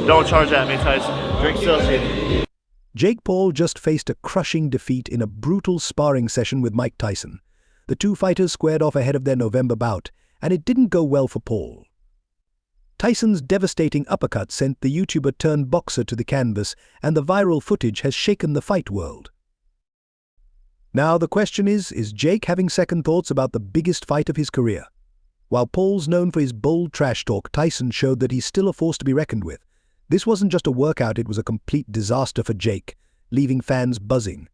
Don't charge at me, Tyson. Drink Celsius. Jake Paul just faced a crushing defeat in a brutal sparring session with Mike Tyson. The two fighters squared off ahead of their November bout, and it didn't go well for Paul. Tyson's devastating uppercut sent the YouTuber-turned-boxer to the canvas, and the viral footage has shaken the fight world. Now the question is Jake having second thoughts about the biggest fight of his career? While Paul's known for his bold trash talk, Tyson showed that he's still a force to be reckoned with. This wasn't just a workout, it was a complete disaster for Jake, leaving fans buzzing.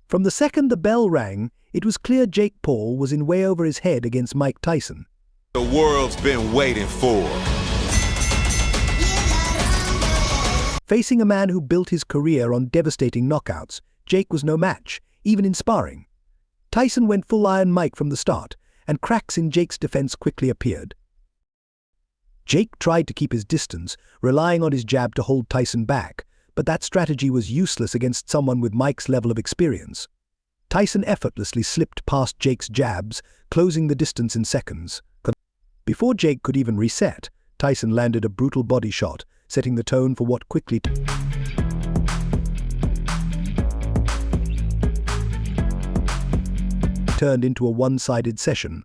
From the second the bell rang, it was clear Jake Paul was in way over his head against Mike Tyson. The world's been waiting for. Facing a man who built his career on devastating knockouts, Jake was no match, even in sparring. Tyson went full Iron Mike from the start, and cracks in Jake's defense quickly appeared. Jake tried to keep his distance, relying on his jab to hold Tyson back, but that strategy was useless against someone with Mike's level of experience. Tyson effortlessly slipped past Jake's jabs, closing the distance in seconds. Before Jake could even reset, Tyson landed a brutal body shot, setting the tone for what quickly turned into a one-sided session.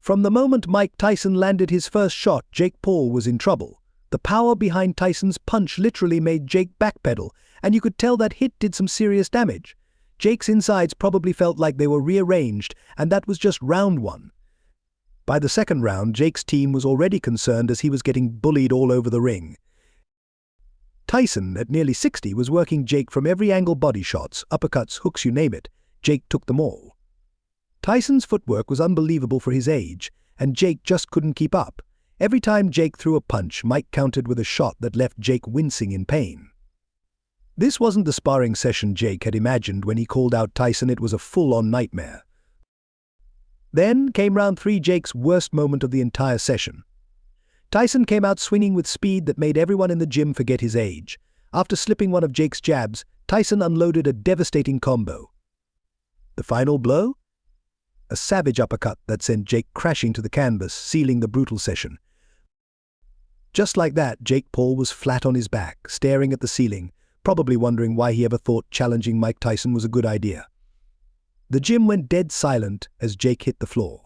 From the moment Mike Tyson landed his first shot, Jake Paul was in trouble. The power behind Tyson's punch literally made Jake backpedal, and you could tell that hit did some serious damage. Jake's insides probably felt like they were rearranged, and that was just round one. By the second round, Jake's team was already concerned as he was getting bullied all over the ring. Tyson, at nearly 60, was working Jake from every angle, body shots, uppercuts, hooks, you name it. Jake took them all. Tyson's footwork was unbelievable for his age, and Jake just couldn't keep up. Every time Jake threw a punch, Mike countered with a shot that left Jake wincing in pain. This wasn't the sparring session Jake had imagined when he called out Tyson. It was a full-on nightmare. Then came round 3, Jake's worst moment of the entire session. Tyson came out swinging with speed that made everyone in the gym forget his age. After slipping one of Jake's jabs, Tyson unloaded a devastating combo. The final blow? A savage uppercut that sent Jake crashing to the canvas, sealing the brutal session. Just like that, Jake Paul was flat on his back, staring at the ceiling, probably wondering why he ever thought challenging Mike Tyson was a good idea. The gym went dead silent as Jake hit the floor.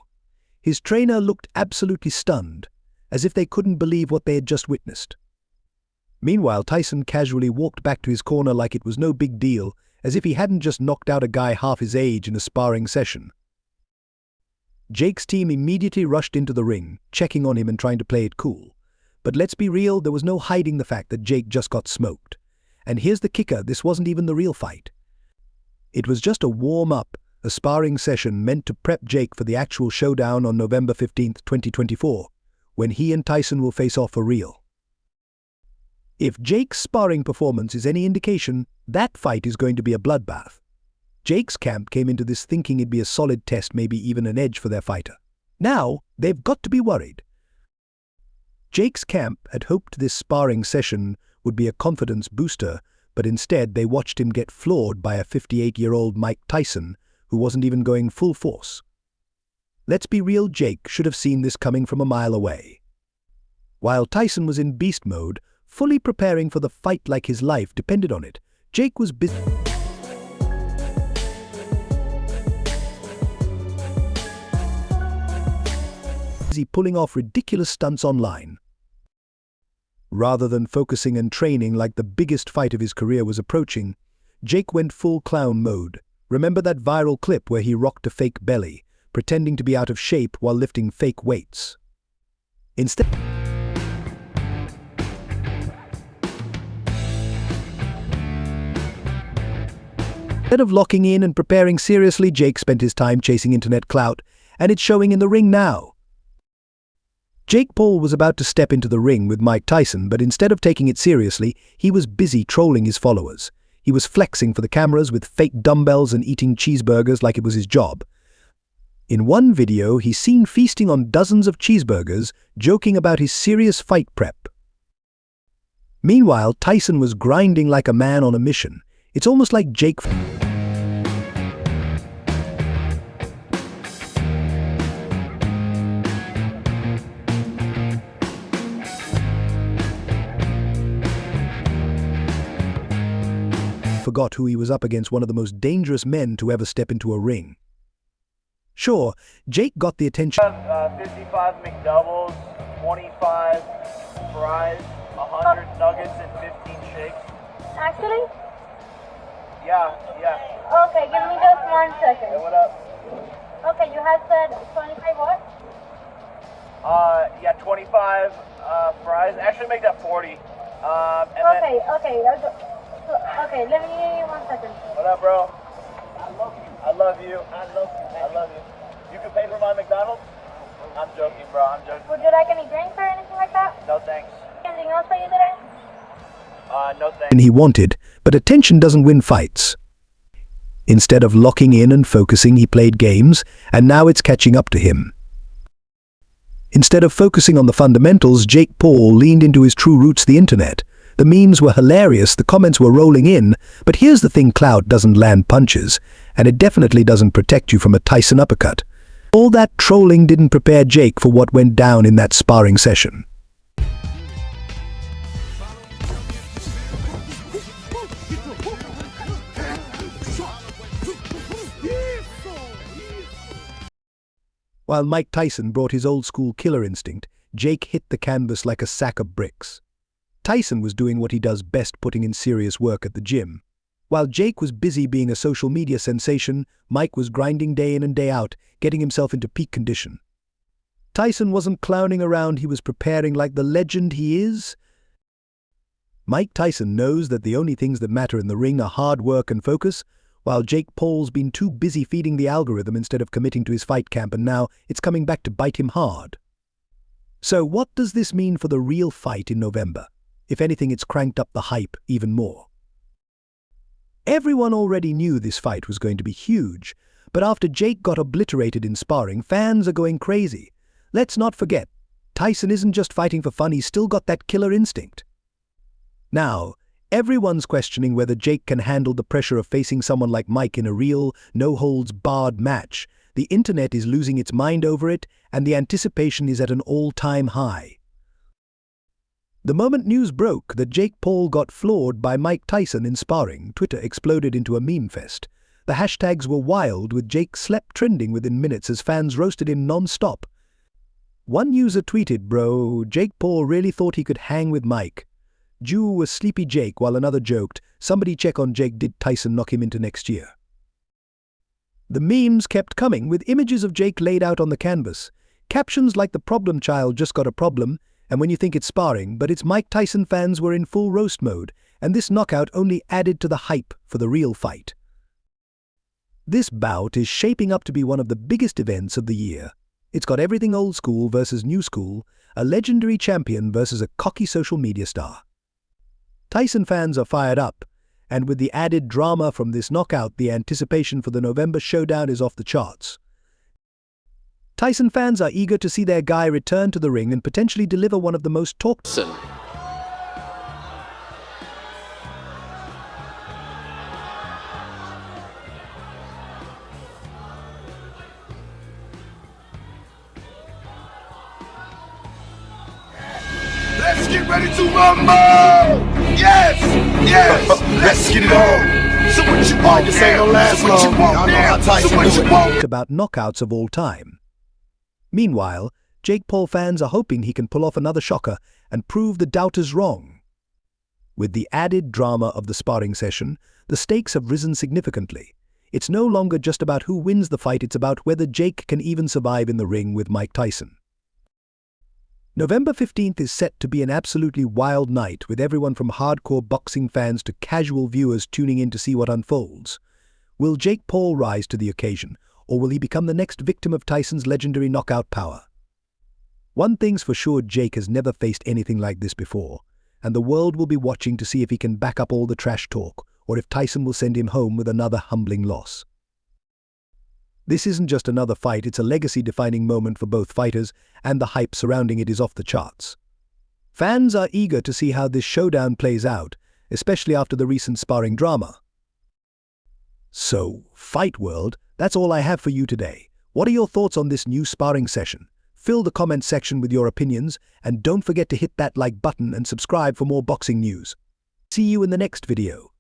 His trainer looked absolutely stunned, as if they couldn't believe what they had just witnessed. Meanwhile, Tyson casually walked back to his corner like it was no big deal, as if he hadn't just knocked out a guy half his age in a sparring session. Jake's team immediately rushed into the ring, checking on him and trying to play it cool. But let's be real, there was no hiding the fact that Jake just got smoked. And here's the kicker, this wasn't even the real fight. It was just a warm-up, a sparring session meant to prep Jake for the actual showdown on November 15th, 2024, when he and Tyson will face off for real. If Jake's sparring performance is any indication, that fight is going to be a bloodbath. Jake's camp came into this thinking it'd be a solid test, maybe even an edge for their fighter. Now, they've got to be worried. Jake's camp had hoped this sparring session would be a confidence booster, but instead they watched him get floored by a 58-year-old Mike Tyson who wasn't even going full force. Let's be real, Jake should have seen this coming from a mile away. While Tyson was in beast mode, fully preparing for the fight like his life depended on it, Jake was busy pulling off ridiculous stunts online. Rather than focusing and training like the biggest fight of his career was approaching, Jake went full clown mode. Remember that viral clip where he rocked a fake belly, pretending to be out of shape while lifting fake weights? Instead of locking in and preparing seriously, Jake spent his time chasing internet clout, and it's showing in the ring now. Jake Paul was about to step into the ring with Mike Tyson, but instead of taking it seriously, he was busy trolling his followers. He was flexing for the cameras with fake dumbbells and eating cheeseburgers like it was his job. In one video, he's seen feasting on dozens of cheeseburgers, joking about his serious fight prep. Meanwhile, Tyson was grinding like a man on a mission. It's almost like Jake forgot who he was up against, one of the most dangerous men to ever step into a ring. Sure, Jake got the attention. 55 McDoubles, 25 fries, 100 nuggets, and 15 shakes. Actually? Yeah. Okay, give me just 1 second. Hey, what up? Okay, you have said 25 what? Yeah, 25 fries. Actually, make that 40. Okay, let me 1 second. What up, bro? I love you. You can pay for my McDonald's? I'm joking, bro. I'm joking. Would you like any drinks or anything like that? No thanks. Anything else for you today? No thanks. And he wanted, but attention doesn't win fights. Instead of locking in and focusing, he played games, and now it's catching up to him. Instead of focusing on the fundamentals, Jake Paul leaned into his true roots, the internet. The memes were hilarious, the comments were rolling in, but here's the thing: clout doesn't land punches, and it definitely doesn't protect you from a Tyson uppercut. All that trolling didn't prepare Jake for what went down in that sparring session. While Mike Tyson brought his old-school killer instinct, Jake hit the canvas like a sack of bricks. Tyson was doing what he does best, putting in serious work at the gym. While Jake was busy being a social media sensation, Mike was grinding day in and day out, getting himself into peak condition. Tyson wasn't clowning around, he was preparing like the legend he is. Mike Tyson knows that the only things that matter in the ring are hard work and focus, while Jake Paul's been too busy feeding the algorithm instead of committing to his fight camp, and now it's coming back to bite him hard. So what does this mean for the real fight in November? If anything, it's cranked up the hype even more. Everyone already knew this fight was going to be huge, but after Jake got obliterated in sparring, fans are going crazy. Let's not forget, Tyson isn't just fighting for fun, he's still got that killer instinct. Now, everyone's questioning whether Jake can handle the pressure of facing someone like Mike in a real, no-holds-barred match. The internet is losing its mind over it, and the anticipation is at an all-time high. The moment news broke that Jake Paul got floored by Mike Tyson in sparring, Twitter exploded into a meme fest. The hashtags were wild, with Jake slept trending within minutes as fans roasted him non-stop. One user tweeted, "Bro, Jake Paul really thought he could hang with Mike. Jew was sleepy Jake," while another joked, "Somebody check on Jake, did Tyson knock him into next year?" The memes kept coming, with images of Jake laid out on the canvas. Captions like "The problem child just got a problem," and "When you think it's sparring, but it's Mike Tyson." Fans were in full roast mode, and this knockout only added to the hype for the real fight. This bout is shaping up to be one of the biggest events of the year. It's got everything: old school versus new school, a legendary champion versus a cocky social media star. Tyson fans are fired up, and with the added drama from this knockout, the anticipation for the November showdown is off the charts. Tyson fans are eager to see their guy return to the ring and potentially deliver one of the most talked. Let's get ready to rumble! Yes! Let's get it on! So what you want, this ain't gonna last long. So what you want? About knockouts of all time. Meanwhile, Jake Paul fans are hoping he can pull off another shocker and prove the doubters wrong. With the added drama of the sparring session, the stakes have risen significantly. It's no longer just about who wins the fight, it's about whether Jake can even survive in the ring with Mike Tyson. November 15th is set to be an absolutely wild night, with everyone from hardcore boxing fans to casual viewers tuning in to see what unfolds. Will Jake Paul rise to the occasion, or will he become the next victim of Tyson's legendary knockout power? One thing's for sure, Jake has never faced anything like this before, and the world will be watching to see if he can back up all the trash talk, or if Tyson will send him home with another humbling loss. This isn't just another fight, it's a legacy-defining moment for both fighters, and the hype surrounding it is off the charts. Fans are eager to see how this showdown plays out, especially after the recent sparring drama. So, Fight World, that's all I have for you today. What are your thoughts on this new sparring session? Fill the comment section with your opinions, and don't forget to hit that like button and subscribe for more boxing news. See you in the next video.